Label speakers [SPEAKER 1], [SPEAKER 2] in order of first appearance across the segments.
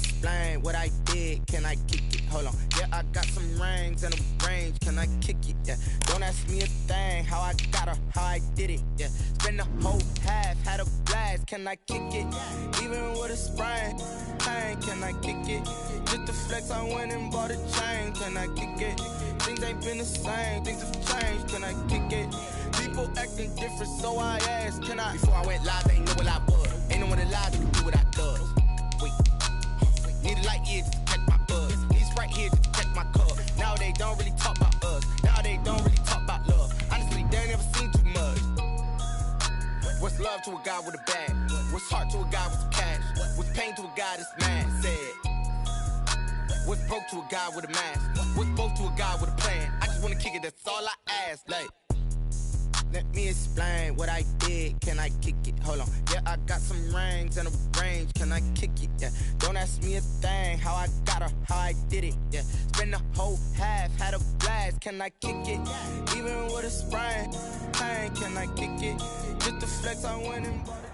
[SPEAKER 1] explain what I did. Can I kick it? Hold on. Yeah, I got some rings and a range. Can I kick it? Yeah. Don't ask me a thing. How I got her, how I did it. Yeah. Spend the whole half, had a blast. Can I kick it? Even with a sprain, pain. Can I kick it? Just to flex, I went and bought a chain. Can I kick it? Things ain't been the same. Things have changed. Can I kick it? People acting different, so I asked, can I? Before I went live, they ain't know what I was. Ain't no one alive to do what I does. Wait. Need a light here to check my buzz. He's right here to check my cup. Now they don't really talk about us. Now they don't really talk about love. Honestly, they ain't never seen too much. What's love to a guy with a bag? What's heart to a guy with some cash? What's pain to a guy that's mad? Said. What's broke to a guy with a mask? What's both to a guy with a plan? I just wanna kick it, that's all I ask. Like, let me explain what I did. Can I kick it? Hold on. Yeah, I got some rings and a range. Can I kick it? Yeah. Don't ask me a thing. How I got her, how I did it. Yeah. Spend the whole half, had a blast. Can I kick it? Even with a sprain, pain. Can I kick it? Just to flex, I went and bought it.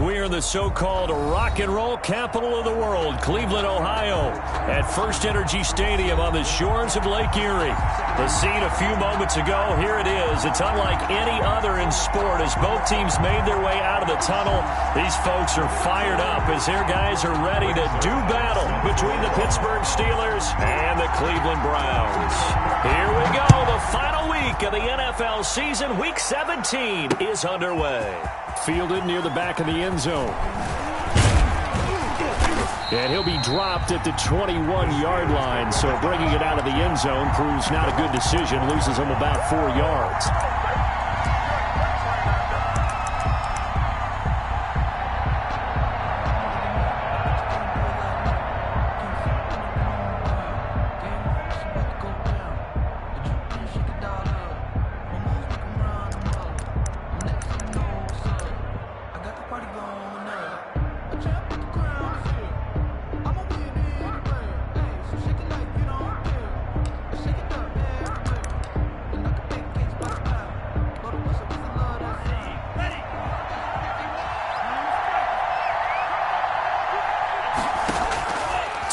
[SPEAKER 2] We are in the so-called rock and roll capital of the world, Cleveland, Ohio, at First Energy Stadium on the shores of Lake Erie. The scene a few moments ago, here it is. It's unlike any other in sport as both teams made their way out of the tunnel. These folks are fired up as their guys are ready to do battle between the Pittsburgh Steelers and the Cleveland Browns. Here we go. The final week of the NFL season, Week 17, is underway. Fielded near the back of the end zone. And he'll be dropped at the 21-yard line, so bringing it out of the end zone proves not a good decision. Loses him about 4 yards.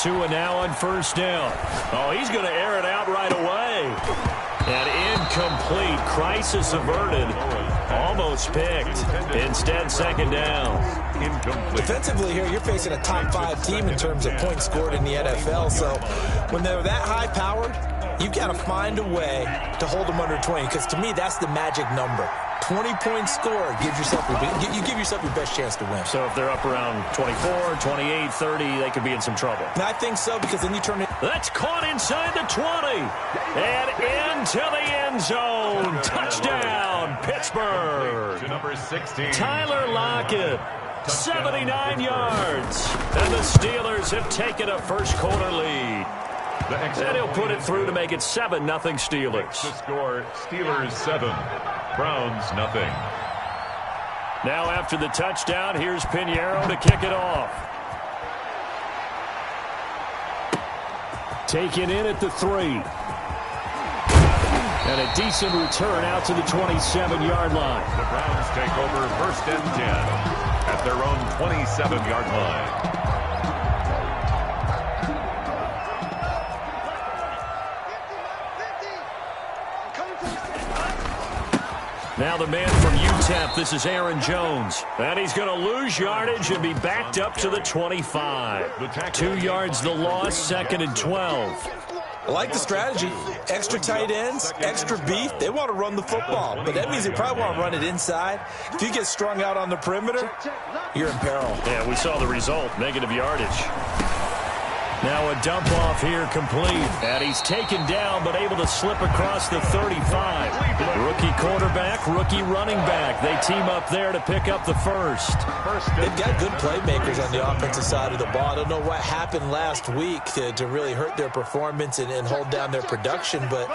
[SPEAKER 2] Tua now on first down. Oh, he's going to air it out right away. And incomplete. Crisis averted. Almost picked. Instead, second down.
[SPEAKER 3] Defensively here, you're facing a top 5 team in terms of points scored in the NFL. So when they're that high-powered, you've got to find a way to hold them under 20. Because to me, that's the magic number. 20-point score gives yourself you give yourself your best chance to win.
[SPEAKER 2] So if they're up around 24, 28, 30, they could be in some trouble.
[SPEAKER 3] And I think so, because then you turn it.
[SPEAKER 2] That's caught inside the 20 and into the end zone. Touchdown, Pittsburgh.
[SPEAKER 4] To number 16.
[SPEAKER 2] Tyler Lockett, 79 yards. And the Steelers have taken a first-quarter lead. And he'll put it through to make it 7-0 Steelers.
[SPEAKER 4] The score, Steelers 7, Browns 0.
[SPEAKER 2] Now after the touchdown, here's Pinheiro to kick it off. Taken in at the 3. And a decent return out to the 27-yard line.
[SPEAKER 4] The Browns take over 1st and 10 at their own 27-yard line.
[SPEAKER 2] Now the man from UTEP, this is Aaron Jones. And he's going to lose yardage and be backed up to the 25. 2 yards the loss, 2nd and 12.
[SPEAKER 3] I like the strategy. Extra tight ends, extra beef. They want to run the football, but that means they probably want to run it inside. If you get strung out on the perimeter, you're in peril.
[SPEAKER 2] Yeah, we saw the result, negative yardage. Now a dump off here complete. And he's taken down but able to slip across the 35. Rookie quarterback, rookie running back. They team up there to pick up the first.
[SPEAKER 3] They've got good playmakers on the offensive side of the ball. I don't know what happened last week to really hurt their performance and hold down their production, but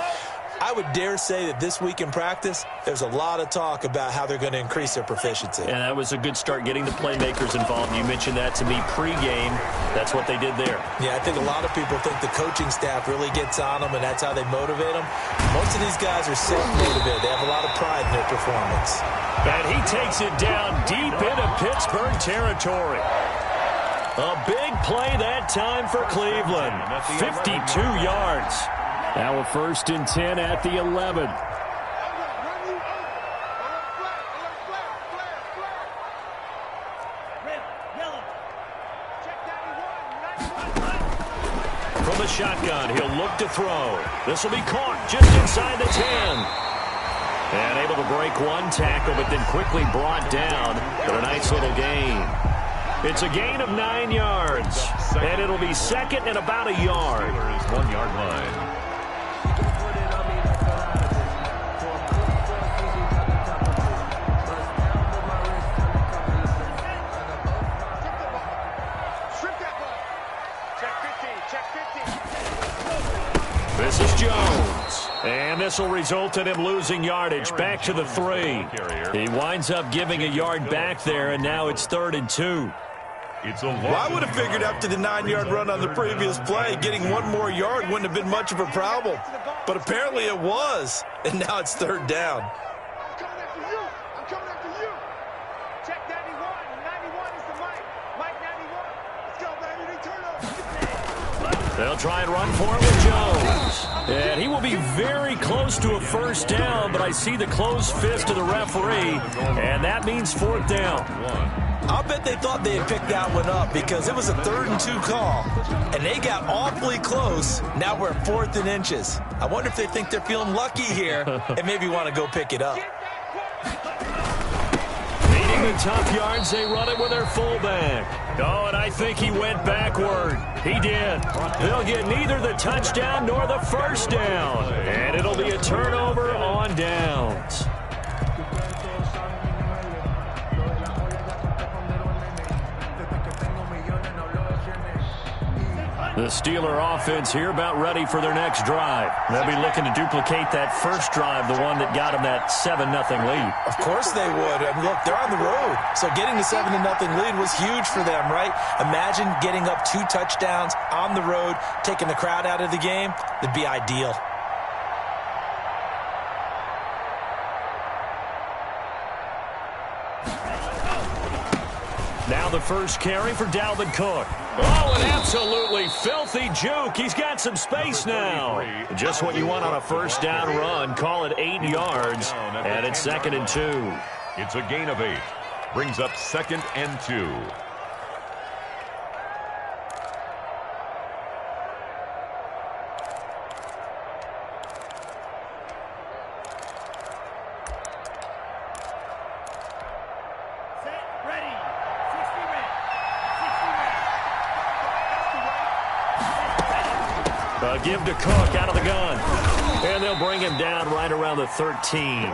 [SPEAKER 3] I would dare say that this week in practice, there's a lot of talk about how they're going to increase their proficiency.
[SPEAKER 2] And that was a good start getting the playmakers involved. You mentioned that to me pregame. That's what they did there.
[SPEAKER 3] Yeah, I think a lot of people think the coaching staff really gets on them, and that's how they motivate them. Most of these guys are self-motivated. They have a lot of pride in their performance.
[SPEAKER 2] And he takes it down deep into Pittsburgh territory. A big play that time for Cleveland. 52 yards. Now a 1st and 10 at the 11. From the shotgun, he'll look to throw. This will be caught just inside the 10. And able to break one tackle, but then quickly brought down. But a nice little gain. It's a gain of 9 yards. And it'll be 2nd and about a yard.
[SPEAKER 4] 1 yard line.
[SPEAKER 2] This is Jones. And this will result in him losing yardage back to the 3. He winds up giving a yard back there, and now it's 3rd and 2.
[SPEAKER 3] Well, I would have figured after the 9-yard run on the previous play, getting 1 more yard wouldn't have been much of a problem. But apparently it was, and now it's 3rd down.
[SPEAKER 5] I'm coming after you. I'm coming after you. Check 91. 91 is the Mike. Mike 91. Let's go, baby. They turn over.
[SPEAKER 2] They'll try and run for it with Jones. And he will be very close to a 1st down, but I see the closed fist of the referee, and that means 4th down.
[SPEAKER 3] I'll bet they thought they had picked that one up because it was a 3rd and 2 call, and they got awfully close. Now we're at 4th and inches. I wonder if they think they're feeling lucky here and maybe want to go pick it up.
[SPEAKER 2] Needing the tough yards, they run it with their fullback. Oh, and I think he went backward. He did. They'll get neither the touchdown nor the 1st down, and it'll be a turnover on downs. The Steeler offense here about ready for their next drive. They'll be looking to duplicate that first drive, the one that got them that 7-0 lead.
[SPEAKER 3] Of course they would. I mean, look, they're on the road. So getting the 7-0 lead was huge for them, right? Imagine getting up 2 touchdowns on the road, taking the crowd out of the game. It'd be ideal.
[SPEAKER 2] Now the first carry for Dalvin Cook. Oh, an absolutely filthy juke. He's got some space now. Just what you want on a 1st down run. Call it 8 yards, and it's 2nd and 2.
[SPEAKER 4] It's a gain of 8. Brings up 2nd and 2.
[SPEAKER 2] Give to Cook out of the gun. And they'll bring him down right around the 13.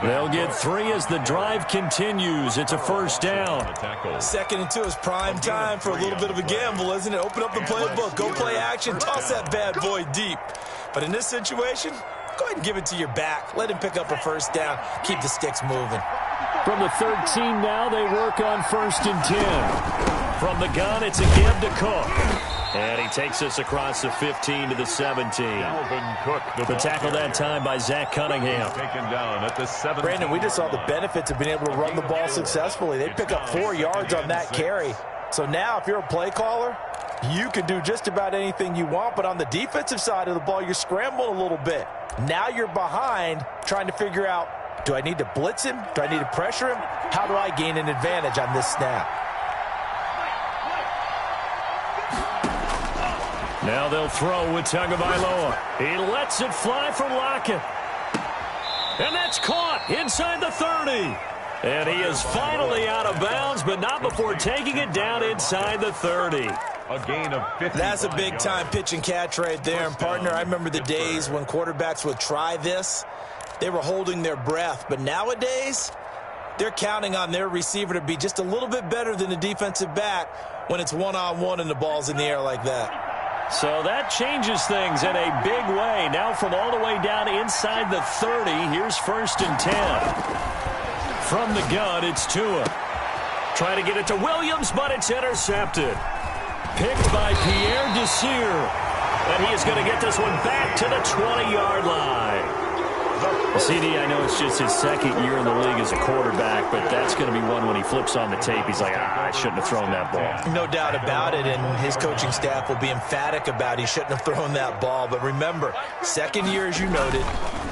[SPEAKER 2] They'll get 3 as the drive continues. It's a 1st down.
[SPEAKER 3] 2nd and 2 is prime time for a little bit of a gamble, isn't it? Open up the playbook. Go play action. Toss that bad boy deep. But in this situation, go ahead and give it to your back. Let him pick up a 1st down. Keep the sticks moving.
[SPEAKER 2] From the 13 now, they work on 1st and 10. From the gun, it's a give to Cook. And he takes us across the 15 to the 17. The tackle that time by Zach Cunningham.
[SPEAKER 4] Taken down at the 17.
[SPEAKER 3] Brandon, we just saw the benefits of being able to run the ball successfully. They pick up 4 yards on that carry. So now if you're a play caller, you can do just about anything you want. But on the defensive side of the ball, you're scrambling a little bit. Now you're behind trying to figure out, do I need to blitz him? Do I need to pressure him? How do I gain an advantage on this snap?
[SPEAKER 2] Now they'll throw with Tagovailoa. He lets it fly for Lockett. And that's caught inside the 30. And he is finally out of bounds, but not before taking it down inside the 30.
[SPEAKER 4] A gain of 50.
[SPEAKER 3] That's a big-time pitch and catch right there. And, partner, I remember the days when quarterbacks would try this. They were holding their breath. But nowadays, they're counting on their receiver to be just a little bit better than the defensive back when it's one-on-one and the ball's in the air like that.
[SPEAKER 2] So that changes things in a big way. Now from all the way down inside the 30, here's 1st and 10. From the gun, it's Tua. Trying to get it to Williams, but it's intercepted. Picked by Pierre Desir. And he is going to get this one back to the 20-yard line.
[SPEAKER 4] The
[SPEAKER 2] CD, I know it's just his second year in the league as a quarterback, but that's going to be one when he flips on the tape. He's like, I shouldn't have thrown that ball.
[SPEAKER 3] No doubt about it, and his coaching staff will be emphatic about he shouldn't have thrown that ball. But remember, second year, as you noted,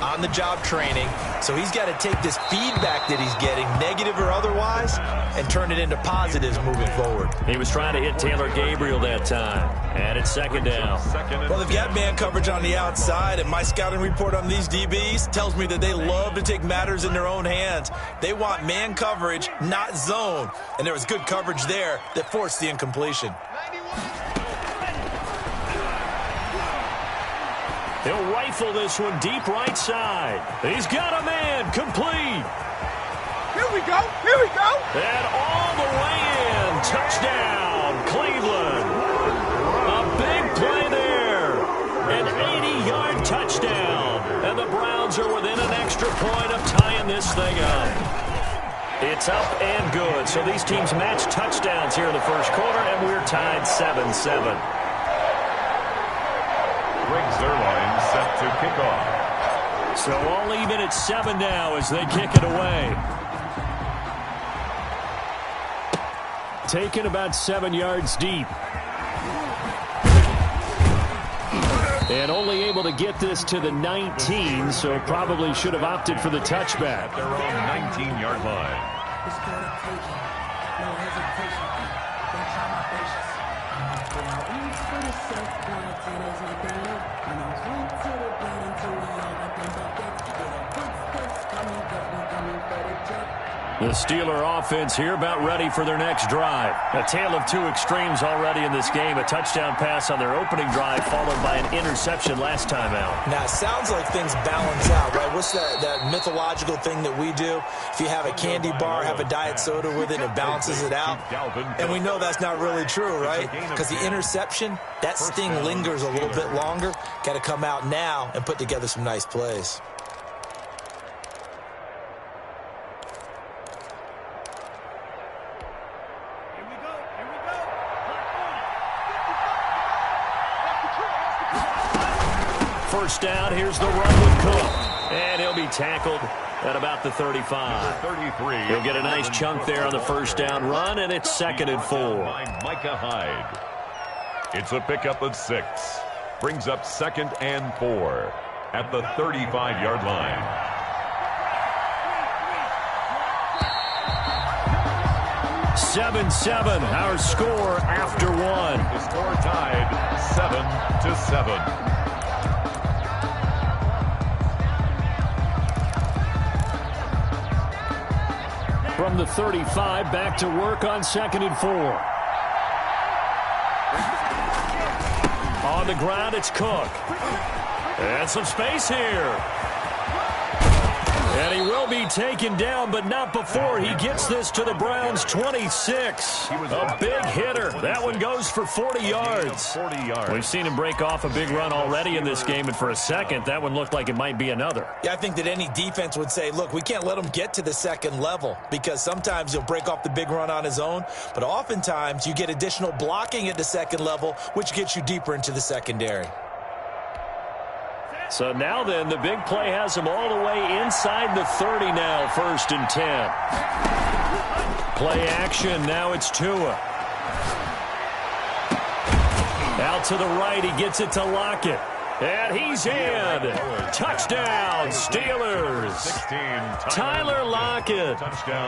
[SPEAKER 3] on-the-job training, so he's got to take this feedback that he's getting, negative or otherwise, and turn it into positives moving forward.
[SPEAKER 2] He was trying to hit Taylor Gabriel that time, and it's second down.
[SPEAKER 3] Well, they've got man coverage on the outside, and my scouting report on these DBs tells me that they love to take matters in their own hands. They want man coverage, not zone, and there was good coverage there that forced the incompletion.
[SPEAKER 2] He'll rifle this one deep right side. He's got a man, complete.
[SPEAKER 5] Here we go, here we go.
[SPEAKER 2] And all the way in, touchdown, Cleveland. A big play there, an 80-yard touchdown. And the Browns are within an extra point of tying this thing up. It's up and good. So these teams match touchdowns here in the first quarter, and we're tied 7-7.
[SPEAKER 4] Greg Zerline set to kick off.
[SPEAKER 2] So all even at 7 now as they kick it away. Taken about 7 yards deep. And only able to get this to the 19, so probably should have opted for the touchback.
[SPEAKER 4] Their own 19-yard line.
[SPEAKER 2] The Steeler offense here about ready for their next drive. A tale of two extremes already in this game. A touchdown pass on their opening drive followed by an interception last time out.
[SPEAKER 3] Now, it sounds like things balance out, right? What's that mythological thing that we do? If you have a candy bar, have a diet soda with it, it balances it out. And we know that's not really true, right? Because the interception, that sting lingers a little bit longer. Got to come out now and put together some nice plays.
[SPEAKER 2] First down, here's the run with Cook. And he'll be tackled at about the 35.
[SPEAKER 4] 33.
[SPEAKER 2] He'll get a nice chunk there on the first down run, and it's 2nd and 4.
[SPEAKER 4] Micah Hyde. It's a pickup of 6. Brings up 2nd and 4 at the 35-yard line.
[SPEAKER 2] (7-7) our score after 1.
[SPEAKER 4] The score tied 7-7.
[SPEAKER 2] From the 35, back to work on 2nd and 4. On the ground, it's Cook. And some space here. And he will be taken down, but not before he gets this to the Browns' 26. A big hitter. That one goes for 40 yards. We've seen him break off a big run already in this game, and for a second, that one looked like it might be another.
[SPEAKER 3] Yeah, I think that any defense would say, look, we can't let him get to the second level because sometimes he'll break off the big run on his own, but oftentimes you get additional blocking at the second level, which gets you deeper into the secondary.
[SPEAKER 2] So now then, the big play has him all the way inside the 30 now, 1st and 10. Play action, now it's Tua. Out to the right, he gets it to Lockett. And he's in. Touchdown, Steelers. Tyler Lockett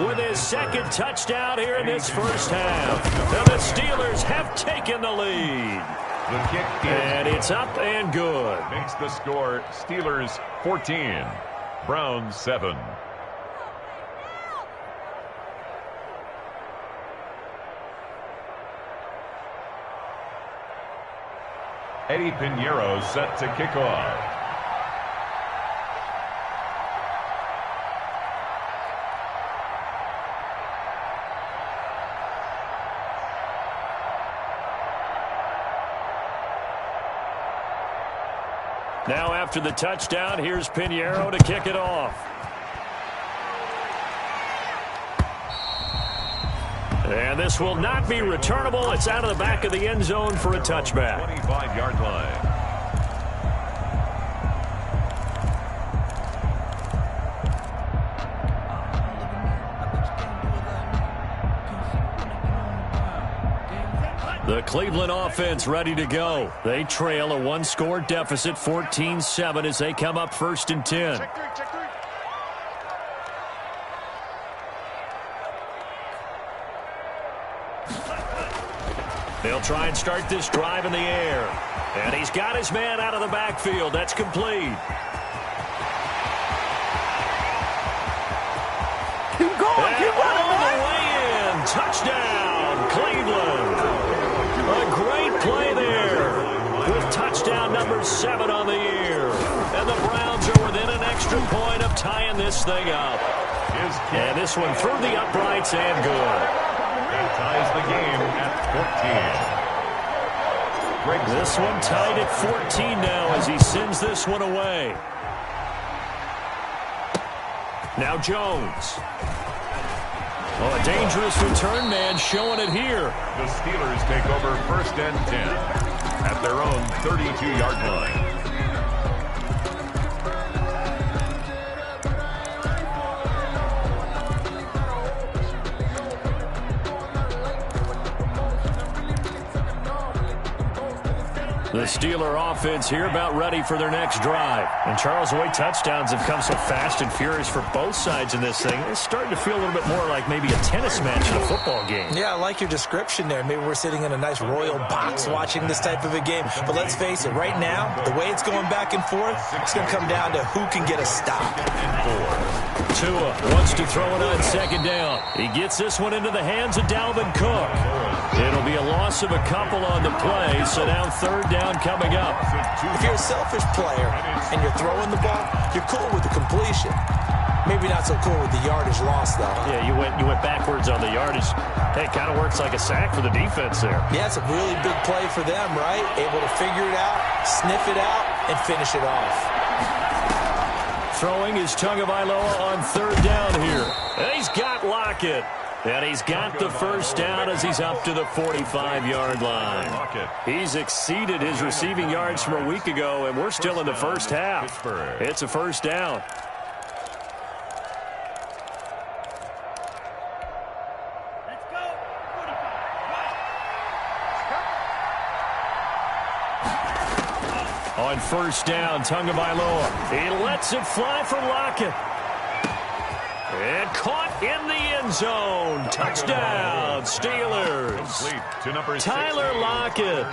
[SPEAKER 2] with his 2nd touchdown here in this first half. And the Steelers have taken the lead.
[SPEAKER 4] The kick
[SPEAKER 2] and it's up and good.
[SPEAKER 4] Makes the score Steelers 14, Browns 7. Eddie Pinheiro set to kick off.
[SPEAKER 2] Now after the touchdown, here's Pinheiro to kick it off. And this will not be returnable. It's out of the back of the end zone for a touchback.
[SPEAKER 4] 25-yard line.
[SPEAKER 2] The Cleveland offense ready to go. They trail a one-score deficit, 14-7, as they come up 1st and 10.
[SPEAKER 5] Check three, check three.
[SPEAKER 2] They'll try and start this drive in the air. And he's got his man out of the backfield. That's complete.
[SPEAKER 6] Keep going, keep running,
[SPEAKER 2] all
[SPEAKER 6] man.
[SPEAKER 2] the way in. Touchdown, Cleveland. A great play there with touchdown number 7 on the year. And the Browns are within an extra point of tying this thing up. And this one through the uprights and good.
[SPEAKER 4] That ties the game at 14.
[SPEAKER 2] This one tied at 14 now as he sends this one away. Now Jones. Oh, a dangerous return man showing it here.
[SPEAKER 4] The Steelers take over 1st and 10 at their own 32-yard line.
[SPEAKER 2] The Steeler offense here about ready for their next drive. And Charles, the way touchdowns have come so fast and furious for both sides in this thing, it's starting to feel a little bit more like maybe a tennis match in a football game.
[SPEAKER 3] Yeah, I like your description there. Maybe we're sitting in a nice royal box watching this type of a game. But let's face it, right now, the way it's going back and forth, it's going to come down to who can get a stop.
[SPEAKER 2] Tua wants to throw it on 2nd down. He gets this one into the hands of Dalvin Cook. It'll be a loss of a couple on the play, so now 3rd down coming up.
[SPEAKER 3] If you're a selfish player and you're throwing the ball, you're cool with the completion. Maybe not so cool with the yardage loss, though.
[SPEAKER 2] Yeah, you went backwards on the yardage. Hey, it kind of works like a sack for the defense there.
[SPEAKER 3] Yeah, it's a really big play for them, right? Able to figure it out, sniff it out, and finish it off.
[SPEAKER 2] Throwing is Tagovailoa on 3rd down here. And he's got Lockett. And he's got the 1st down as he's up to the 45-yard line. He's exceeded his receiving yards from a week ago, and we're still in the 1st half. It's a 1st down.
[SPEAKER 6] Let's go. 45.
[SPEAKER 2] On 1st down, Tagovailoa. He lets it fly for Lockett. And caught in the end zone. Touchdown, Steelers. Tyler Lockett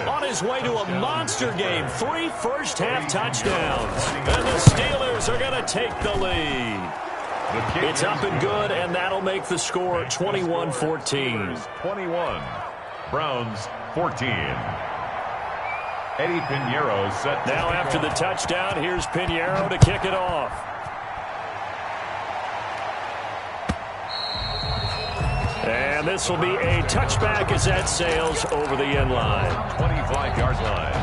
[SPEAKER 2] on his way to a monster game. 3 first-half touchdowns. And the Steelers are going to take the lead. It's up and good, and that'll make the score 21-14.
[SPEAKER 4] 21. Browns 14. Eddie Pinheiro set.
[SPEAKER 2] Now after the touchdown, here's Pinheiro to kick it off. And this will be a touchback as that sails over the end line.
[SPEAKER 4] 25-yard line.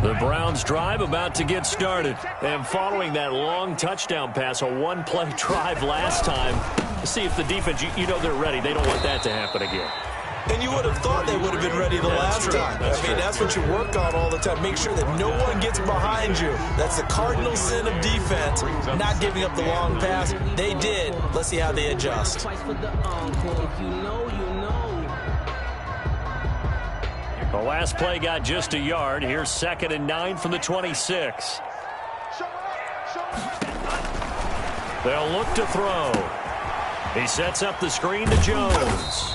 [SPEAKER 2] The Browns drive about to get started. And following that long touchdown pass, a one-play drive last time, to see if the defense, you know they're ready. They don't want that to happen again.
[SPEAKER 3] And you would have thought they would have been ready the last time. That's what you work on all the time. Make sure that no one gets behind you. That's the cardinal sin of defense, not giving up the long pass. They did. Let's see how they adjust.
[SPEAKER 2] The last play got just a yard. Here's 2nd and 9 from the 26. They'll look to throw. He sets up the screen to Jones.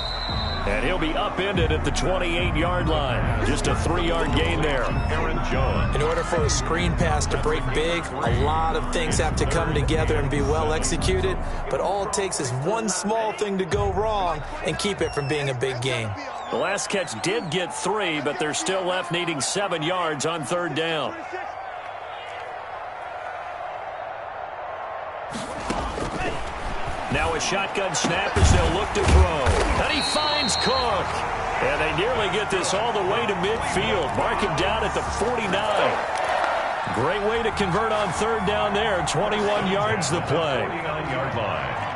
[SPEAKER 2] And he'll be upended at the 28-yard line. Just a 3-yard gain there.
[SPEAKER 4] Aaron Jones.
[SPEAKER 3] In order for a screen pass to break big, a lot of things have to come together and be well executed. But all it takes is one small thing to go wrong and keep it from being a big gain.
[SPEAKER 2] The last catch did get 3, but they're still left needing 7 yards on 3rd down. Now a shotgun snap as they'll look to throw. And he finds Cook. And they nearly get this all the way to midfield. Mark him down at the 49. Great way to convert on 3rd down there. 21 yards the play.
[SPEAKER 4] 49-yard line.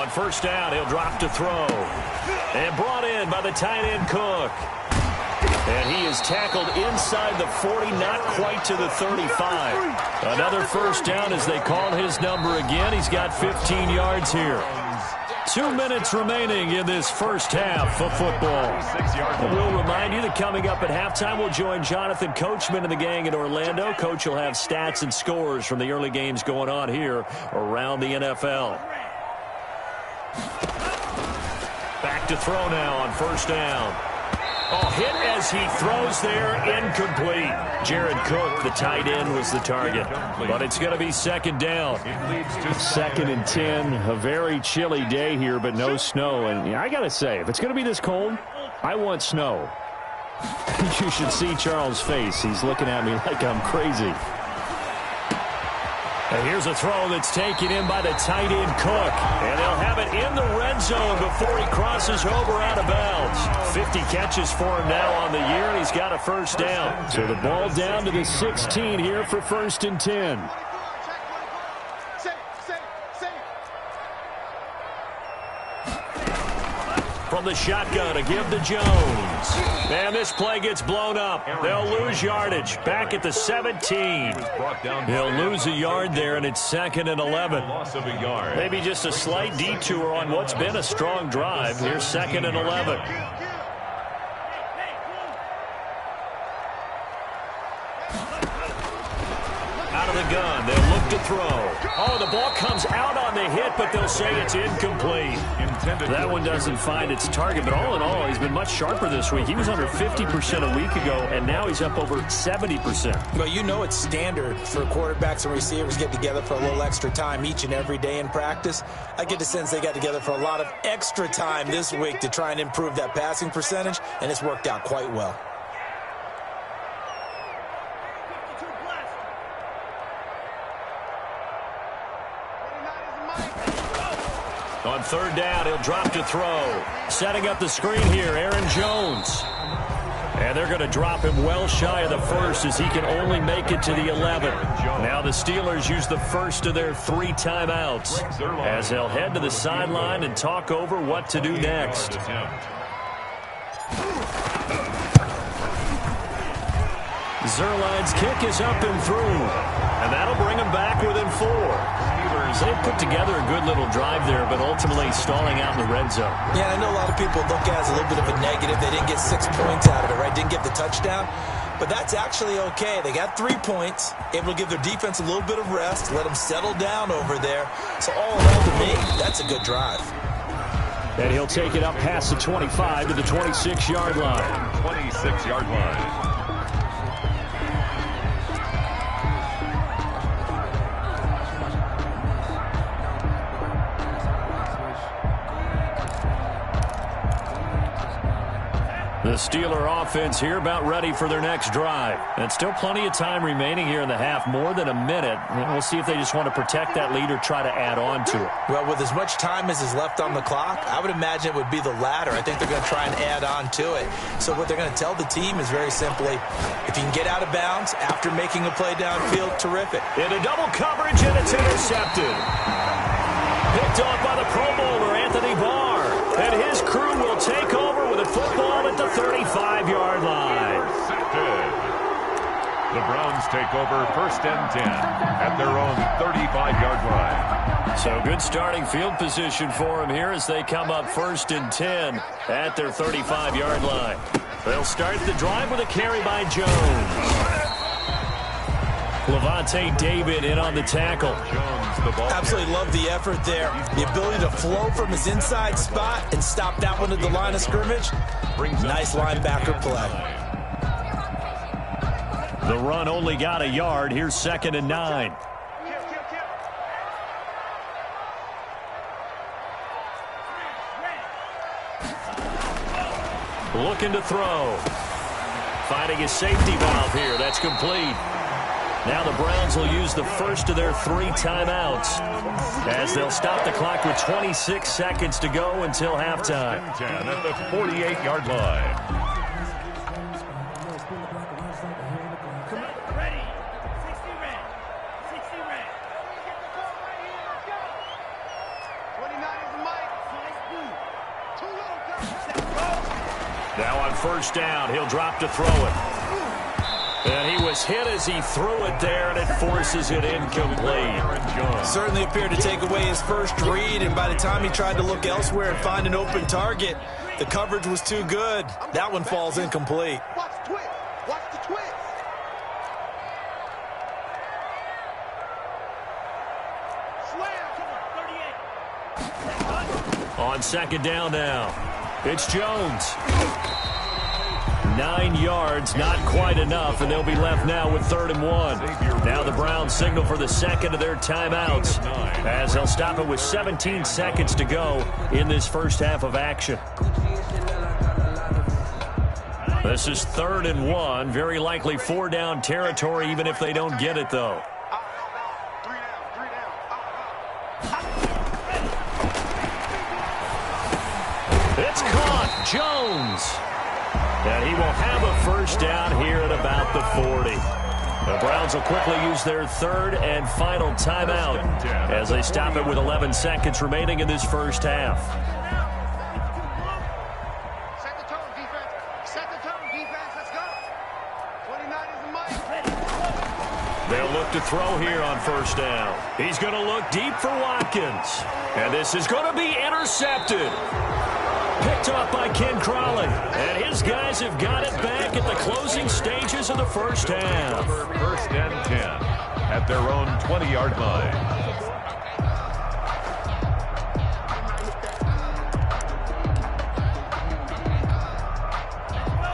[SPEAKER 2] On first down, he'll drop to throw. And brought in by the tight end Cook. And he is tackled inside the 40, not quite to the 35. Another first down as they call his number again. He's got 15 yards here. 2 minutes remaining in this first half of football. We'll remind you that coming up at halftime, we'll join Jonathan Coachman and the gang in Orlando. Coach will have stats and scores from the early games going on here around the NFL. Back to throw now on first down. Oh, hit as he throws there, incomplete. Jared Cook, the tight end, was the target. But it's going to be second down. 2nd and 10, a very chilly day here, but no snow. And I got to say, if it's going to be this cold, I want snow. You should see Charles' face. He's looking at me like I'm crazy. And here's a throw that's taken in by the tight end Cook. And they'll have it in the red zone before he crosses over out of bounds. 50 catches for him now on the year, and he's got a first down. So the ball down to the 16 here for 1st and 10. From the shotgun, a give to Jones. And this play gets blown up. They'll lose yardage. Back at the 17. They'll lose a yard there, and it's 2nd and 11. Maybe just a slight detour on what's been a strong drive. Here's 2nd and 11. Out of the gun, they'll look to throw. Oh, the ball comes out on the hit, but they'll say it's incomplete. That one doesn't find its target, but all in all, he's been much sharper this week. He was under 50% a week ago, and now he's up over 70%.
[SPEAKER 3] Well, you know it's standard for quarterbacks and receivers get together for a little extra time each and every day in practice. I get the sense they got together for a lot of extra time this week to try and improve that passing percentage, and it's worked out quite well.
[SPEAKER 2] On third down, he'll drop to throw. Setting up the screen here, Aaron Jones. And they're going to drop him well shy of the first as he can only make it to the 11. Now the Steelers use the first of their 3 timeouts as they'll head to the sideline and talk over what to do next. Zerline's kick is up and through, and that'll bring him back within 4. They put together a good little drive there, but ultimately stalling out in the red zone.
[SPEAKER 3] Yeah, I know a lot of people look at it as a little bit of a negative. They didn't get 6 points out of it, right? Didn't get the touchdown. But that's actually okay. They got 3 points, able to give their defense a little bit of rest, let them settle down over there. So all in all, to me, that's a good drive.
[SPEAKER 2] And he'll take it up past the 25 to the 26-yard line.
[SPEAKER 4] 26-yard line.
[SPEAKER 2] The Steeler offense here about ready for their next drive. And still plenty of time remaining here in the half, more than a minute. And we'll see if they just want to protect that lead or try to add on to it.
[SPEAKER 3] Well, with as much time as is left on the clock, I would imagine it would be the latter. I think they're going to try and add on to it. So what they're going to tell the team is very simply, if you can get out of bounds after making a play downfield, terrific.
[SPEAKER 2] Into double coverage, and it's intercepted. Picked off by the Pro Bowler, Anthony Barr. And his crew will take over with a football at the 35-yard line.
[SPEAKER 4] The Browns take over 1st and 10 at their own 35-yard line.
[SPEAKER 2] So good starting field position for him here as they come up 1st and 10 at their 35-yard line. They'll start the drive with a carry by Jones. Levante David in on the tackle.
[SPEAKER 3] Absolutely love the effort there. The ability to flow from his inside spot and stop that one at the line of scrimmage. Nice linebacker play.
[SPEAKER 2] The run only got a yard. Here's 2nd and 9. Looking to throw. Finding his safety valve here. That's complete. Now the Browns will use the first of their 3 timeouts as they'll stop the clock with 26 seconds to go until halftime.
[SPEAKER 4] 10 at the 48-yard line.
[SPEAKER 6] Ready. 60 red. 60 red.
[SPEAKER 5] 29 is the mic.
[SPEAKER 2] Now on first down, he'll drop to throw it. And he was hit as he threw it there, and it forces it incomplete.
[SPEAKER 3] Certainly appeared to take away his first read, and by the time he tried to look elsewhere and find an open target, the coverage was too good. That one falls incomplete.
[SPEAKER 5] Watch the twist. Watch the twist. Slam.
[SPEAKER 2] On second down now, it's Jones. 9 yards, not quite enough, and they'll be left now with 3rd and 1. Now the Browns signal for the second of their timeouts, as they'll stop it with 17 seconds to go in this first half of action. This is 3rd and 1, very likely 4-down territory, even if they don't get it, though. It's caught, Jones. And he will have a first down here at about the 40. The Browns will quickly use their 3rd and final timeout as they stop it with 11 seconds remaining in this first half.
[SPEAKER 5] Set the tone, defense. Set the tone, defense. Let's go. 29 is the mic.
[SPEAKER 2] They'll look to throw here on first down. He's going to look deep for Watkins. And this is going to be intercepted. Picked off by Ken Crawley. And his guys have got it back at the closing stages of the first half.
[SPEAKER 4] 1st and 10 at their own 20-yard line.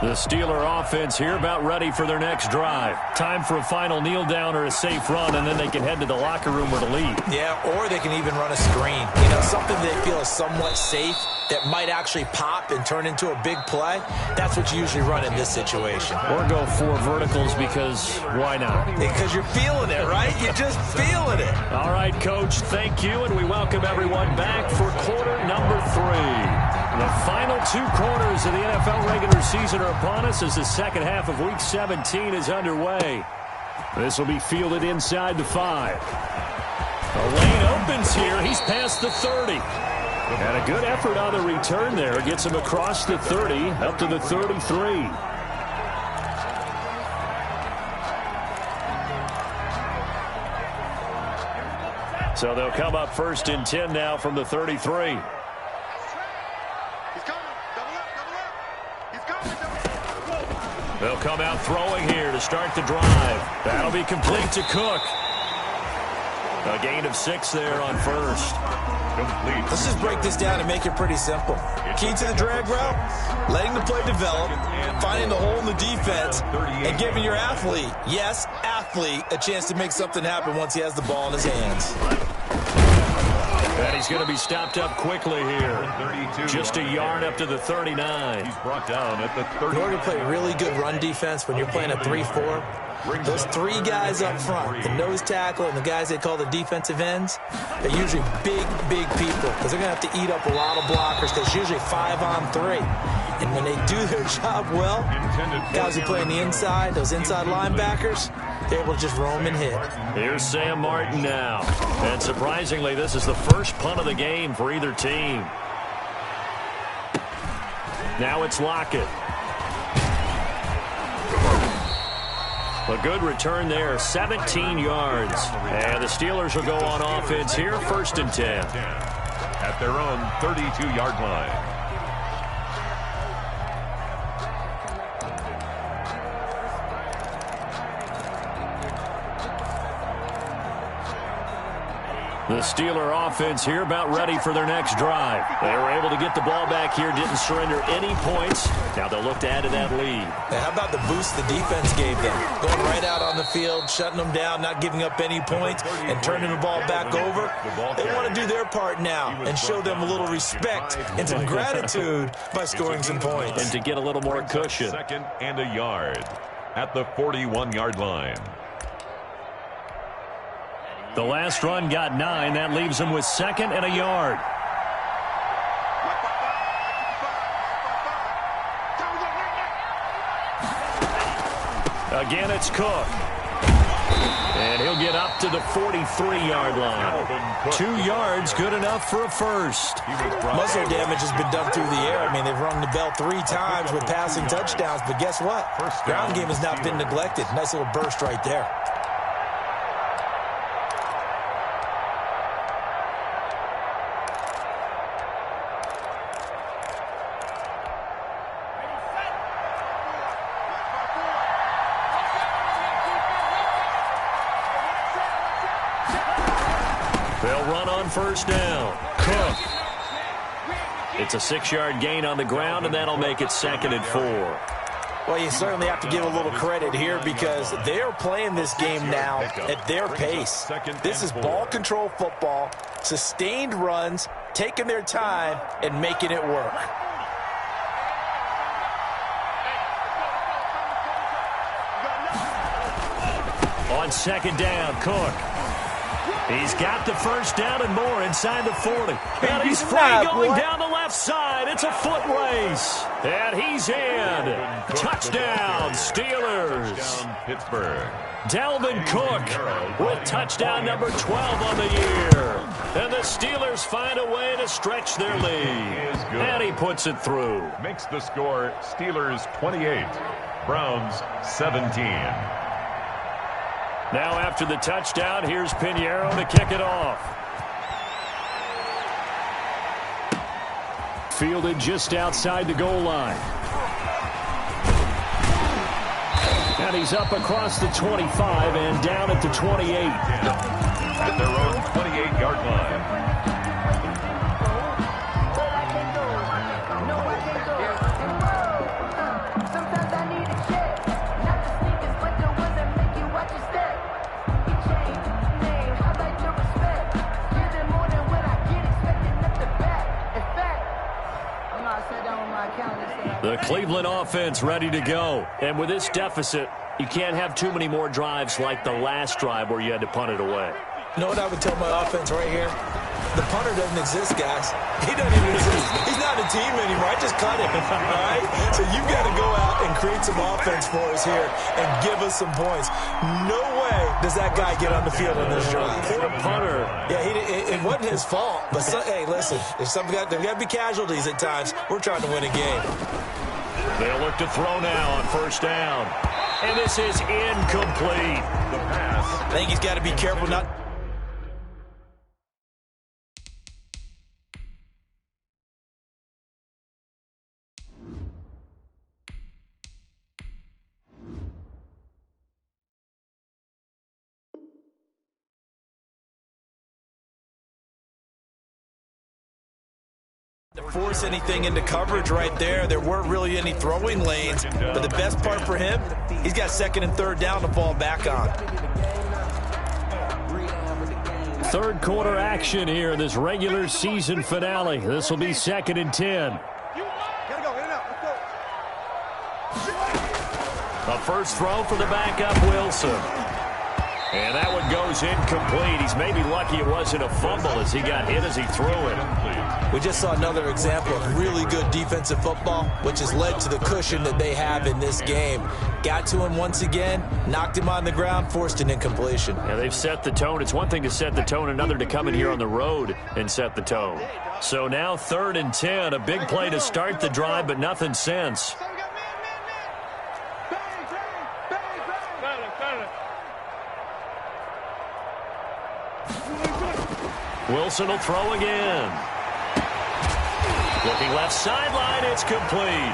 [SPEAKER 2] The Steeler offense here about ready for their next drive. Time for a final kneel down or a safe run, and then they can head to the locker room with a lead.
[SPEAKER 3] Yeah, or they can even run a screen. You know, something they feel is somewhat safe that might actually pop and turn into a big play. That's what you usually run in this situation.
[SPEAKER 2] Or go 4 verticals because why not?
[SPEAKER 3] Because you're feeling it, right? You're just feeling it.
[SPEAKER 2] All right, Coach, thank you, and we welcome everyone back for quarter number 3. The final 2 quarters of the NFL regular season are upon us as the second half of Week 17 is underway. This will be fielded inside the 5. A lane opens here. He's past the 30. And a good effort on the return there. Gets him across the 30, up to the 33. So they'll come up 1st and 10 now from the 33. They'll come out throwing here to start the drive. That'll be complete to Cook. A gain of 6 there on first.
[SPEAKER 4] Complete.
[SPEAKER 3] Let's just break this down and make it pretty simple. Key to the drag route, letting the play develop, finding the hole in the defense, and giving your athlete, yes, athlete, a chance to make something happen once he has the ball in his hands.
[SPEAKER 2] And he's going to be stopped up quickly here. Just a yard up to the 39.
[SPEAKER 4] He's brought down at the 30.
[SPEAKER 3] In order to play really good run defense when you're playing a 3-4, those 3 guys up front, the nose tackle and the guys they call the defensive ends, they're usually big people because they're going to have to eat up a lot of blockers because it's usually 5-on-3. And when they do their job well, guys who play on the inside, those inside linebackers, they're able to just roam and hit.
[SPEAKER 2] Here's Sam Martin now. And surprisingly, this is the first punt of the game for either team. Now it's Lockett. A good return there, 17 yards. And the Steelers will go on offense here, 1st and 10.
[SPEAKER 4] At their own 32-yard line.
[SPEAKER 2] The Steeler offense here about ready for their next drive. They were able to get the ball back here, didn't surrender any points. Now they'll look to add to that lead.
[SPEAKER 3] Now, how about the boost the defense gave them? Going right out on the field, shutting them down, not giving up any points, and turning the ball back over. They want to do their part now and show them a little respect and some gratitude by scoring some points.
[SPEAKER 2] And to get a little more cushion.
[SPEAKER 4] 2nd and a yard at the 41-yard line.
[SPEAKER 2] The last run got 9. That leaves them with 2nd and a yard. Again, it's Cook. And he'll get up to the 43-yard line. 2 yards, good enough for a first.
[SPEAKER 3] Muscle damage has been done through the air. I mean, they've rung the bell 3 times with passing touchdowns, but guess what? Ground game has not been neglected. Nice little burst right there.
[SPEAKER 2] They'll run on first down. Cook. It's a 6-yard gain on the ground, and that'll make it 2nd and 4.
[SPEAKER 3] Well, you certainly have to give a little credit here because they're playing this game now at their pace. This is ball control football, sustained runs, taking their time, and making it work.
[SPEAKER 2] On 2nd down, Cook. He's got the first down and more inside the 40. And he's free going down the left side. It's a foot race. And he's in. Touchdown, Steelers.
[SPEAKER 4] Touchdown, Pittsburgh.
[SPEAKER 2] Dalvin Cook with touchdown number 12 on the year. And the Steelers find a way to stretch their lead. And he puts it through.
[SPEAKER 4] Makes the score Steelers 28, Browns 17.
[SPEAKER 2] Now after the touchdown, here's Pinheiro to kick it off. Fielded just outside the goal line. And he's up across the 25 and down at the 28.
[SPEAKER 4] At their own 28-yard line.
[SPEAKER 2] The Cleveland offense ready to go. And with this deficit, you can't have too many more drives like the last drive where you had to punt it away.
[SPEAKER 3] You know what I would tell my offense right here? The punter doesn't exist, guys. He doesn't even exist. He's not a team anymore. I just cut him, all right? So you've got to go out and create some offense for us here and give us some points. No way does that guy get on the field on this drive.
[SPEAKER 2] Poor punter.
[SPEAKER 3] Yeah, it wasn't his fault. But, hey, listen, there's got to be casualties at times. We're trying to win a game.
[SPEAKER 2] They'll look to throw now on first down. And this is incomplete.
[SPEAKER 4] The pass.
[SPEAKER 3] I think he's got to be careful not. To force anything into coverage right there. There weren't really any throwing lanes, but the best part for him, he's got 2nd and 3rd down to fall back on.
[SPEAKER 2] 3rd quarter action here in this regular season finale. This will be 2nd and 10. A first throw for the backup, Wilson. And that one goes incomplete. He's maybe lucky it wasn't a fumble as he got hit as he threw it.
[SPEAKER 3] We just saw another example of really good defensive football, which has led to the cushion that they have in this game. Got to him once again, knocked him on the ground, forced an incompletion.
[SPEAKER 2] Yeah, they've set the tone. It's one thing to set the tone, another to come in here on the road and set the tone. So now 3rd and 10, a big play to start the drive, but nothing since. Wilson will throw again. Looking left sideline, it's complete.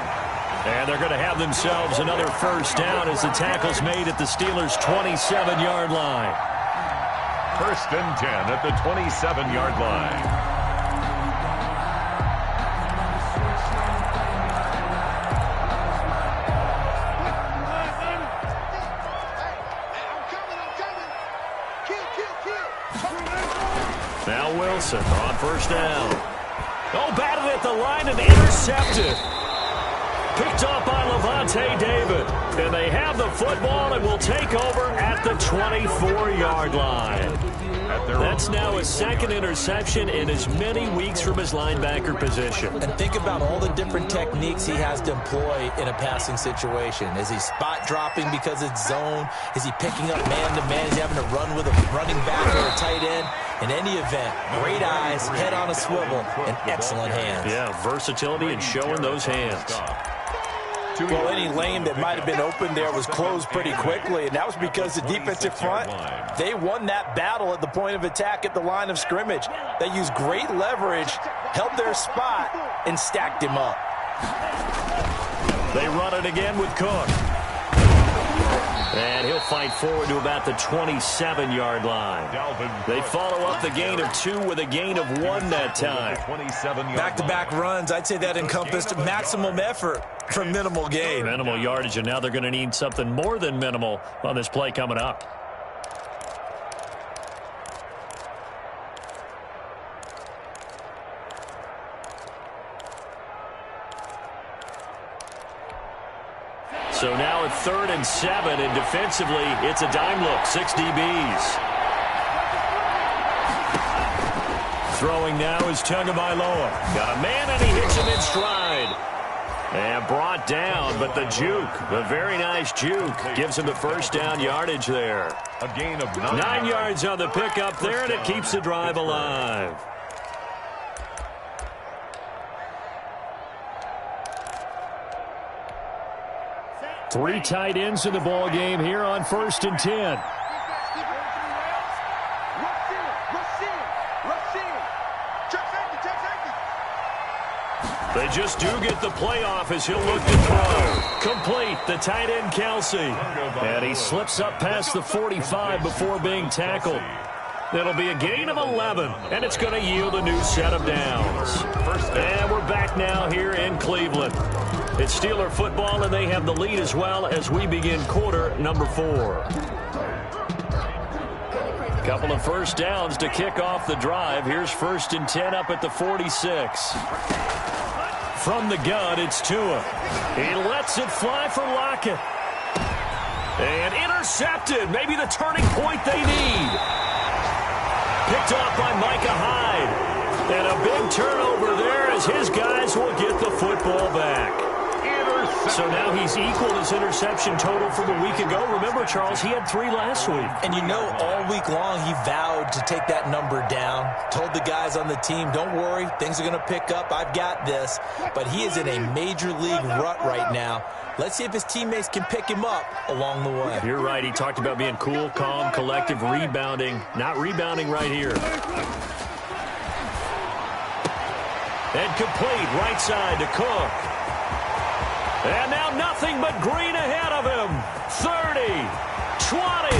[SPEAKER 2] And they're going to have themselves another first down as the tackle's made at the Steelers' 27-yard line.
[SPEAKER 4] 1st and 10 at the 27-yard line.
[SPEAKER 2] Now Wilson on first down. Oh, batted at the line and intercepted. Picked off by Levante David. And they have the football and will take over at the 24-yard line. That's now his second interception in as many weeks from his linebacker position.
[SPEAKER 3] And think about all the different techniques he has to employ in a passing situation. Is he spot dropping because it's zone? Is he picking up man-to-man? Is he having to run with a running back or a tight end? In any event, great eyes, head on a swivel, and excellent hands.
[SPEAKER 2] Yeah, versatility and showing those hands.
[SPEAKER 3] Well, any lane that might have been open there was closed pretty quickly, and that was because the defensive front, they won that battle at the point of attack at the line of scrimmage. They used great leverage, held their spot, and stacked him up.
[SPEAKER 2] They run it again with Cook. And he'll fight forward to about the 27-yard line. They follow up the gain of 2 with a gain of 1 that time.
[SPEAKER 3] Back-to-back runs, I'd say that encompassed maximum effort for minimal gain.
[SPEAKER 2] Minimal yardage, and now they're going to need something more than minimal on this play coming up. So now at 3rd and 7, and defensively, it's a dime look, 6 DBs. Throwing now is Tagovailoa. Got a man, and he hits him in stride. And brought down, but the juke, the very nice juke, gives him the first down yardage there.
[SPEAKER 4] A gain of
[SPEAKER 2] 9 yards on the pickup there, and it keeps the drive alive. Three tight ends in the ball game here on 1st and 10. They just do get the playoff as he'll look to throw. Complete, the tight end Kelsey. And he slips up past the 45 before being tackled. It'll be a gain of 11, and it's going to yield a new set of downs. And we're back now here in Cleveland. It's Steeler football, and they have the lead as well as we begin quarter number 4. Couple of first downs to kick off the drive. Here's 1st and 10 up at the 46. From the gun, it's Tua. He lets it fly for Lockett. And intercepted. Maybe the turning point they need. Picked off by Micah Hyde. And a big turnover there as his guys will get the football back. So now he's equaled his interception total from a week ago. Remember, Charles, he had 3 last week.
[SPEAKER 3] And you know, all week long he vowed to take that number down. Told the guys on the team, don't worry, things are going to pick up. I've got this. But he is in a major league rut right now. Let's see if his teammates can pick him up along the way.
[SPEAKER 2] You're right. He talked about being cool, calm, collective, rebounding. Not rebounding right here. And complete right side to Cook. And now nothing but green ahead of him. 30, 20,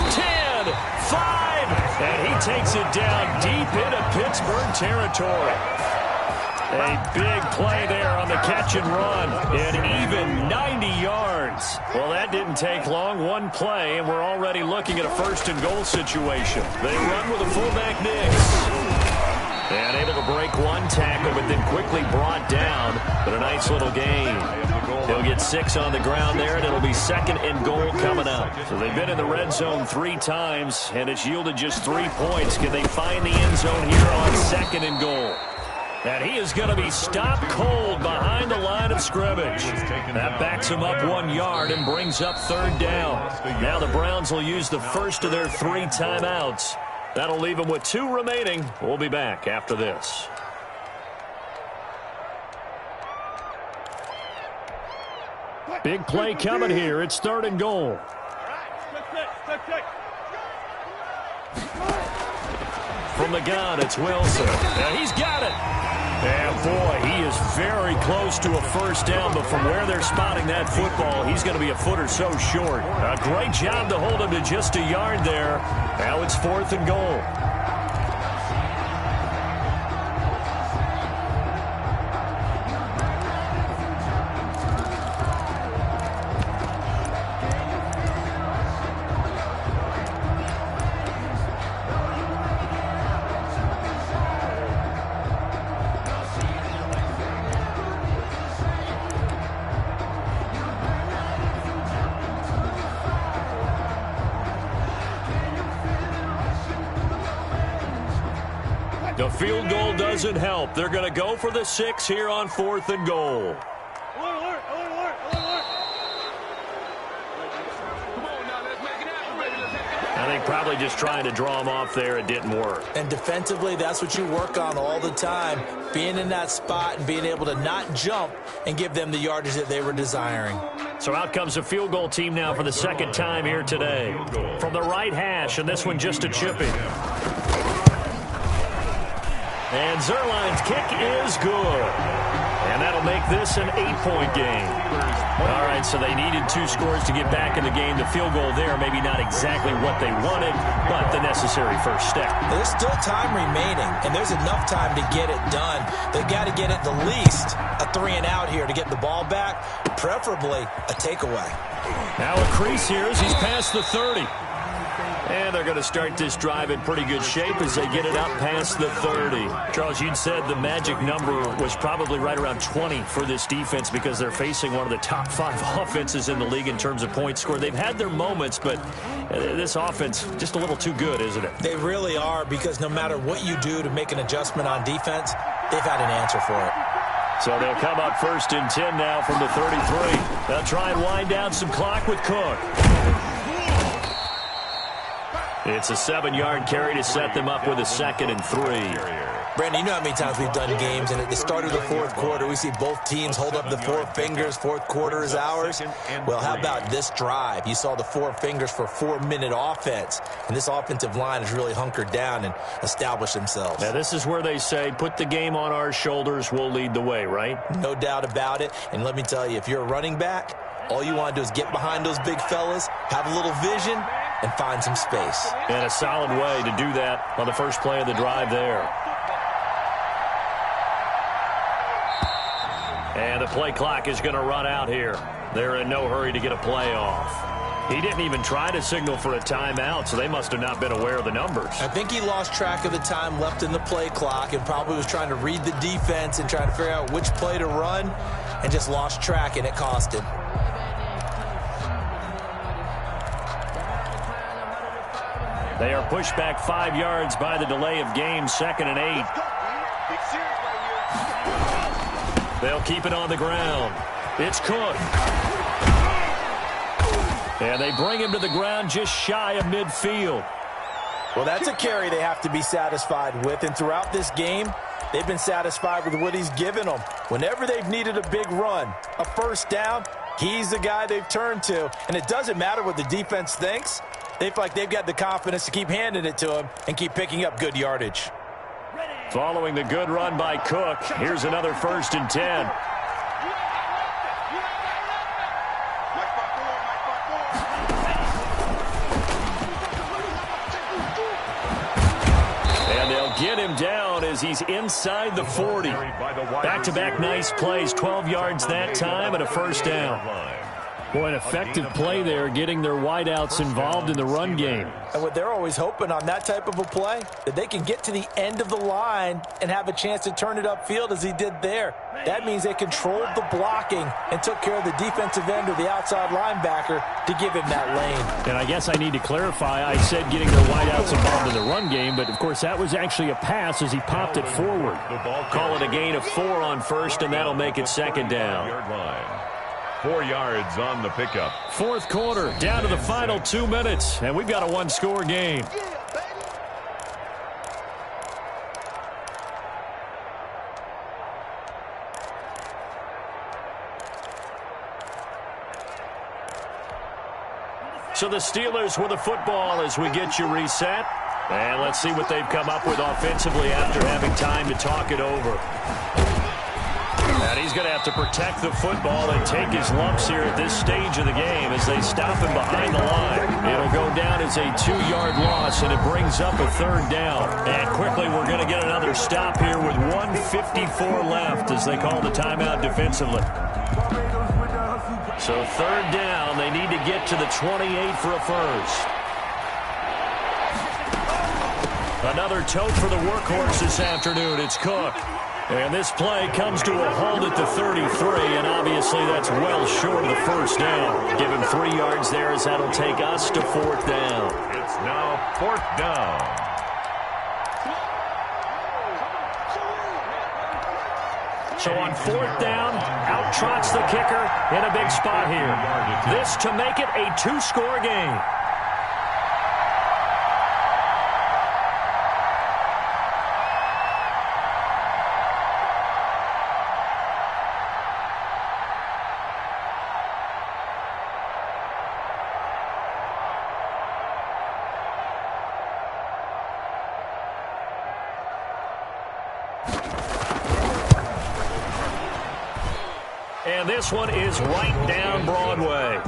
[SPEAKER 2] 10, 5. And he takes it down deep into Pittsburgh territory. A big play there on the catch and run. And even 90 yards. Well, that didn't take long. One play, and we're already looking at a 1st and goal situation. They run with a fullback Diggs. And able to break one tackle, but then quickly brought down. But a nice little gain. He'll get 6 on the ground there, and it'll be 2nd and goal coming up. So they've been in the red zone 3 times, and it's yielded just 3 points. Can they find the end zone here on 2nd and goal? And he is going to be stopped cold behind the line of scrimmage. That backs him up 1 yard and brings up 3rd down. Now the Browns will use the first of their 3 timeouts. That'll leave them with 2 remaining. We'll be back after this. Big play coming here. It's 3rd and goal. From the gun, it's Wilson. Now he's got it. And boy, he is very close to a 1st down, but from where they're spotting that football, he's going to be a foot or so short. A great job to hold him to just a yard there. Now it's 4th and goal. The field goal doesn't help. They're going to go for the 6 here on 4th and goal. I think probably just trying to draw him off there. It didn't work.
[SPEAKER 3] And defensively, that's what you work on all the time. Being in that spot and being able to not jump and give them the yardage that they were desiring.
[SPEAKER 2] So out comes a field goal team now for the second time here today. From the right hash, and this one just a chipping. And Zerline's kick is good. And that'll make this an 8-point game. All right, so they needed 2 scores to get back in the game. The field goal there, maybe not exactly what they wanted, but the necessary first step.
[SPEAKER 3] There's still time remaining, and there's enough time to get it done. They've got to get at the least a 3-and-out here to get the ball back, preferably a takeaway.
[SPEAKER 2] Now a crease here as he's past the 30. And they're going to start this drive in pretty good shape as they get it up past the 30. Charles, you'd said the magic number was probably right around 20 for this defense because they're facing one of the top 5 offenses in the league in terms of points scored. They've had their moments, but this offense just a little too good, isn't it?
[SPEAKER 3] They really are, because no matter what you do to make an adjustment on defense, they've had an answer for it.
[SPEAKER 2] So they'll come up 1st and 10 now from the 33. They'll try and wind down some clock with Cook. It's a 7-yard carry to set them up with a 2nd and 3.
[SPEAKER 3] Brandon, you know how many times we've done games, and at the start of the 4th quarter, we see both teams hold up the 4 fingers. 4th quarter is ours. Well, how about this drive? You saw the 4 fingers for 4-minute offense, and this offensive line has really hunkered down and established themselves.
[SPEAKER 2] Now, this is where they say, put the game on our shoulders, we'll lead the way, right?
[SPEAKER 3] No doubt about it. And let me tell you, if you're a running back, all you want to do is get behind those big fellas, have a little vision, and find some space.
[SPEAKER 2] And a solid way to do that on the first play of the drive there. And the play clock is going to run out here. They're in no hurry to get a play off. He didn't even try to signal for a timeout, so they must have not been aware of the numbers.
[SPEAKER 3] I think he lost track of the time left in the play clock and probably was trying to read the defense and trying to figure out which play to run, and just lost track, and it cost him.
[SPEAKER 2] They are pushed back 5 yards by the delay of game, 2nd and 8. They'll keep it on the ground. It's Cook. And they bring him to the ground just shy of midfield.
[SPEAKER 3] Well, that's a carry they have to be satisfied with, and throughout this game, they've been satisfied with what he's given them. Whenever they've needed a big run, a first down, he's the guy they've turned to. And it doesn't matter what the defense thinks. They feel like they've got the confidence to keep handing it to him and keep picking up good yardage.
[SPEAKER 2] Following the good run by Cook, here's another 1st and 10. And they'll get him down as he's inside the 40. Back-to-back nice plays, 12 yards that time and a first down. Boy, an effective play there, getting their wideouts involved in the run game.
[SPEAKER 3] And what they're always hoping on that type of a play, that they can get to the end of the line and have a chance to turn it upfield as he did there. That means they controlled the blocking and took care of the defensive end or the outside linebacker to give him that lane.
[SPEAKER 2] And I guess I need to clarify, I said getting their wideouts involved in the run game, but of course that was actually a pass as he popped it forward. Call it a gain of 4 on first, and that'll make it 2nd down.
[SPEAKER 4] 4 yards on the pickup.
[SPEAKER 2] 4th quarter, down to the final 2 minutes, and we've got a 1-score game. So the Steelers with the football as we get you reset. And let's see what they've come up with offensively after having time to talk it over. And he's going to have to protect the football and take his lumps here at this stage of the game as they stop him behind the line. It'll go down as a 2-yard loss, and it brings up a 3rd down. And quickly, we're going to get another stop here with 1:54 left as they call the timeout defensively. So 3rd down, they need to get to the 28 for a first. Another tote for the workhorse this afternoon. It's Cook. And this play comes to a halt at the 33, and obviously that's well short of the first down. Give him 3 yards there as that'll take us to 4th down.
[SPEAKER 4] It's now 4th down.
[SPEAKER 2] So on 4th down, out trots the kicker in a big spot here. This to make it a 2-score game. And this one is right down Broadway.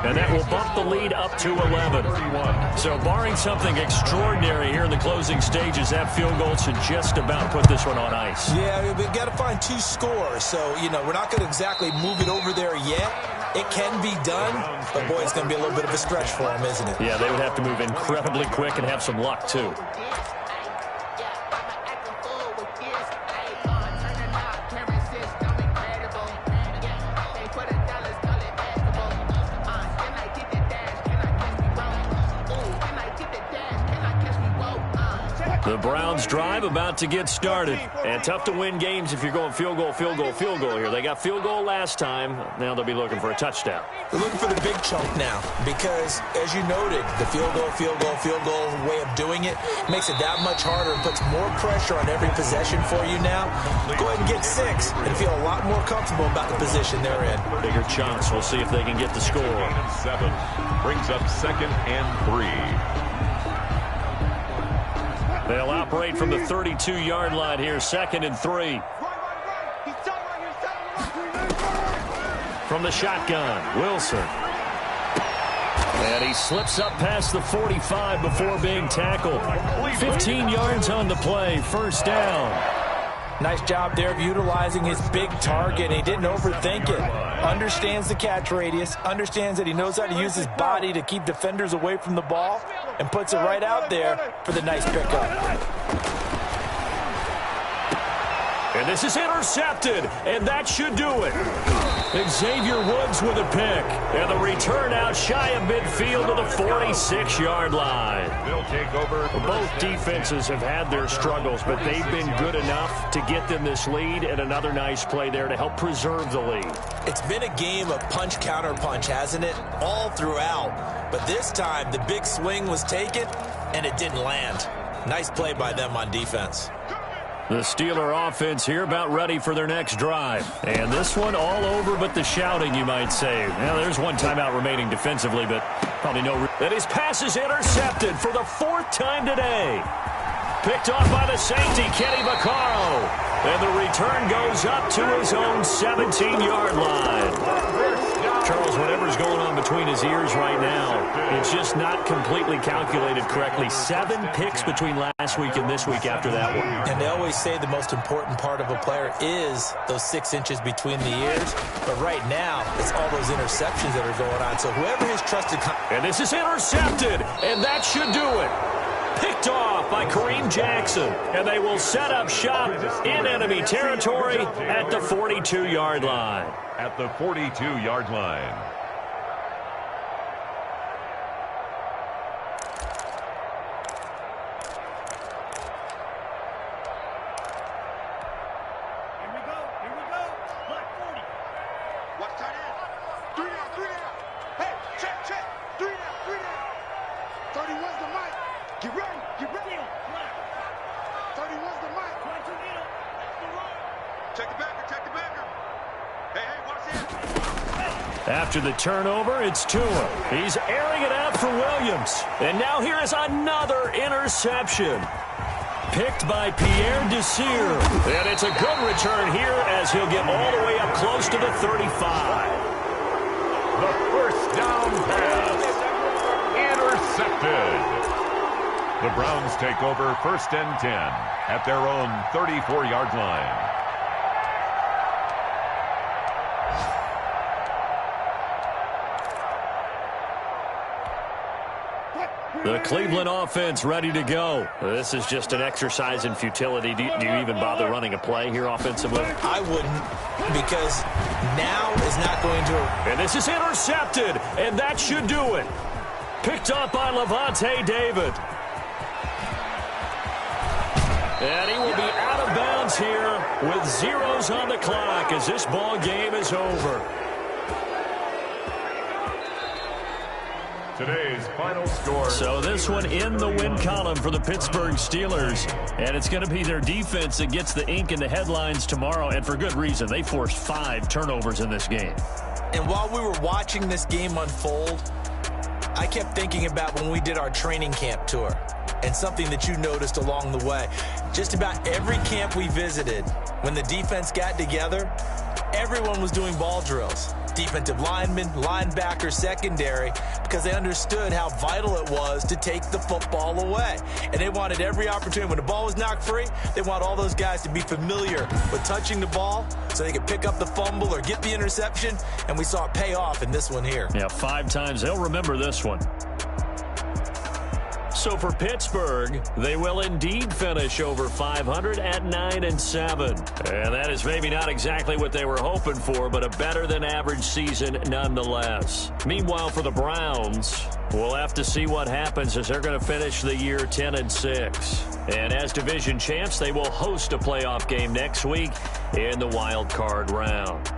[SPEAKER 2] And that will bump the lead up to 11. So barring something extraordinary here in the closing stages, that field goal should just about put this one on ice.
[SPEAKER 3] Yeah, we've got to find 2 scores. So, we're not going to exactly move it over there yet. It can be done, but, boy, it's going to be a little bit of a stretch for them, isn't it?
[SPEAKER 2] Yeah, they would have to move incredibly quick and have some luck, too. The Browns drive about to get started. And tough to win games if you're going field goal here. They got field goal last time. Now they'll be looking for a touchdown.
[SPEAKER 3] They're looking for the big chunk now because, as you noted, the field goal way of doing it makes it that much harder and puts more pressure on every possession for you now. Go ahead and get 6 and feel a lot more comfortable about the position they're in.
[SPEAKER 2] Bigger chunks. We'll see if they can get the score.
[SPEAKER 4] 7 brings up 2nd and 3.
[SPEAKER 2] They'll operate from the 32-yard line here, 2nd and 3. From the shotgun, Wilson. And he slips up past the 45 before being tackled. 15 yards on the play, 1st down.
[SPEAKER 3] Nice job there of utilizing his big target. He didn't overthink it. Understands the catch radius. Understands that he knows how to use his body to keep defenders away from the ball. And puts it right out there for the nice pickup.
[SPEAKER 2] And this is intercepted. And that should do it. Xavier Woods with a pick. And the return out shy of midfield to the 46-yard line.
[SPEAKER 4] They'll take over.
[SPEAKER 2] Both defenses have had their struggles, but they've been good enough to get them this lead, and another nice play there to help preserve the lead.
[SPEAKER 3] It's been a game of punch-counter-punch, hasn't it? All throughout. But this time, the big swing was taken, and it didn't land. Nice play by them on defense.
[SPEAKER 2] The Steeler offense here about ready for their next drive. And this one all over but the shouting, you might say. Now, there's one timeout remaining defensively, but probably no... And his pass is intercepted for the 4th time today. Picked off by the safety, Kenny Vaccaro. And the return goes up to his own 17-yard line. Charles, whatever's going on between his ears right now, it's just not completely calculated correctly. 7 picks between last week and this week after that one.
[SPEAKER 3] And they always say the most important part of a player is those 6 inches between the ears. But right now, it's all those interceptions that are going on. So whoever has trusted...
[SPEAKER 2] And this is intercepted, and that should do it. Picked off by Kareem Jackson, and they will set up shop in enemy territory at the 42-yard line.
[SPEAKER 4] At the 42-yard line.
[SPEAKER 6] Here we go. Block 40.
[SPEAKER 5] Watch tight end. 3 down. Hey, check. 3 down. 31's the mic. Get ready.
[SPEAKER 6] Deal. Black.
[SPEAKER 5] 31's the mic.
[SPEAKER 6] 22 needle. That's the run.
[SPEAKER 5] Check the backer. Hey, watch it.
[SPEAKER 2] After the turnover, it's Tua. He's airing it out for Williams. And now here is another interception. Picked by Pierre Desir. And it's a good return here as he'll get all the way up close to the 35.
[SPEAKER 4] The 1st down pass. Intercepted. The Browns take over 1st and 10 at their own 34-yard line.
[SPEAKER 2] The Cleveland offense ready to go. This is just an exercise in futility. Do you even bother running a play here offensively?
[SPEAKER 3] I wouldn't, because now is not going to...
[SPEAKER 2] And this is intercepted, and that should do it. Picked up by Levante David. And he will be out of bounds here with zeros on the clock as this ball game is over.
[SPEAKER 4] Today's final score.
[SPEAKER 2] So this one in the win column for the Pittsburgh Steelers. And it's going to be their defense that gets the ink in the headlines tomorrow. And for good reason. They forced 5 turnovers in this game.
[SPEAKER 3] And while we were watching this game unfold, I kept thinking about when we did our training camp tour. And something that you noticed along the way. Just about every camp we visited, when the defense got together, everyone was doing ball drills. Defensive linemen, linebackers, secondary, because they understood how vital it was to take the football away. And they wanted every opportunity. When the ball was knocked free, they want all those guys to be familiar with touching the ball so they could pick up the fumble or get the interception. And we saw it pay off in this one here.
[SPEAKER 2] Yeah, 5 times. They'll remember this one. So for Pittsburgh, they will indeed finish over 500 at 9-7. And that is maybe not exactly what they were hoping for, but a better than average season nonetheless. Meanwhile, for the Browns, we'll have to see what happens as they're going to finish the year 10-6. And as division champs, they will host a playoff game next week in the wild card round.